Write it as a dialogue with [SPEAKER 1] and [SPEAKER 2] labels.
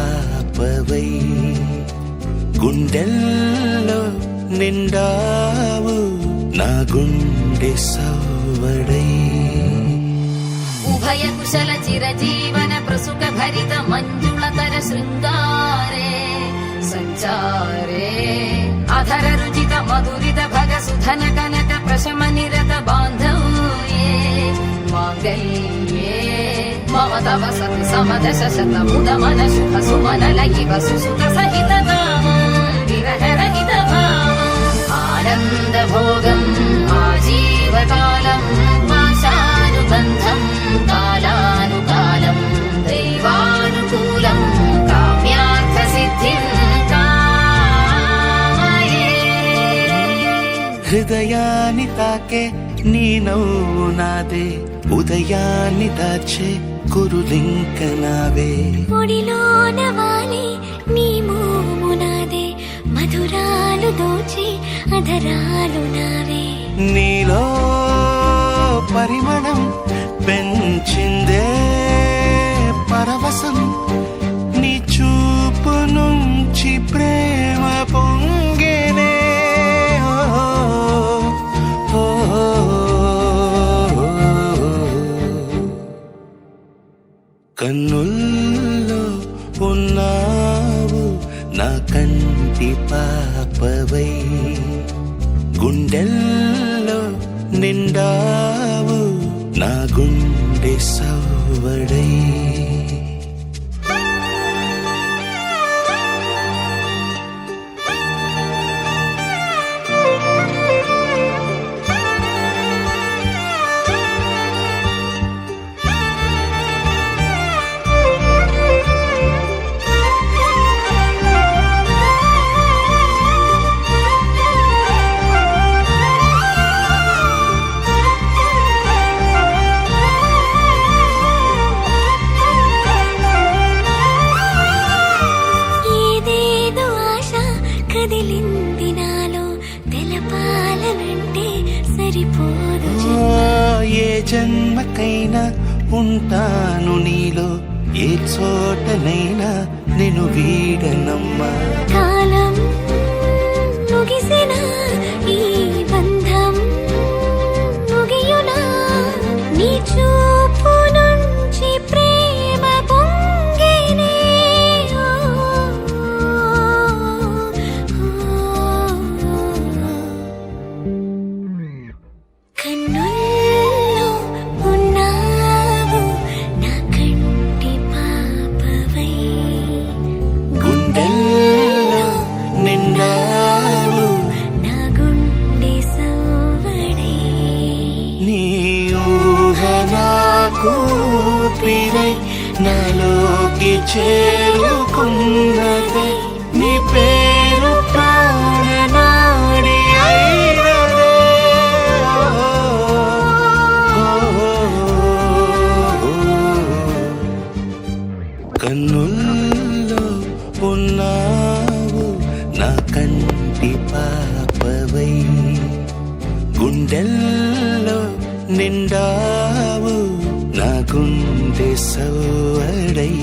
[SPEAKER 1] పాపవై గుండెల్లో నిండావు నా గుండె సవ్వడై
[SPEAKER 2] ఉభయ కుశల చిరజీవన ప్రసుక భరిత మంజుళతర శృంగారే సంచారే అధర రుచిత మధురిత భగ సుధన కనక ప్రశమ నిరత బాంధవ్యే మాంగళ్యే మమ తవ సతు సమదశ శత ముద మన శుభ సుమన లయివ సుసుత సహిత విరహ రహిత ఆనంద భోగం ఆజీవకాలం పాశానుబంధం కాలానుకాలం దైవానుకూలం కామ్యార్థ సిద్ధిం కామయే.
[SPEAKER 1] హృదయాన్ని తాకే నీ నవ్వు నాదే ఉదయాన్ని దాచే కురులింక నావే
[SPEAKER 3] ఒడిలోన వాలే నీ మోము నాదే మధురాలు దోచి అధరాలు నావే
[SPEAKER 1] నీలో పరిమళం పెంచిందే పరవశం నీ చూపు నుంచి ప్రేమ పొంగేనే కన్నుల్లో ఉన్నావు నా కంటి పాపవై గుండెల్లో నిండావు నా గుండె సవ్వడై
[SPEAKER 3] కదిలింది నాలో తెలపాలనంటే సరిపోదు
[SPEAKER 1] ఏ జన్మకైనా ఉంటాను నీలో ఏ చోటనైనా నేను వీడనమ్మా
[SPEAKER 3] కాలం ముగిసిన ఈ బంధం ముగియునా నీ చూపు నుంచి ప్రేమ పొంగేనే కన్నుల్లో ఉన్నావు నా కంటి పాపవై
[SPEAKER 1] గుండెల్లో నిండావు
[SPEAKER 3] నా గుండె సవ్వడై
[SPEAKER 1] నీ ఊహ నాకు పిరై నాలోకి చేరుకున్నదే నీ పేరు ప్రాణనాడి అయినదే కన్నుల్లో ఉన్నావు నా కంటి పాపవై గుండెల్లో నిండావు నా గుండె సవ్వడై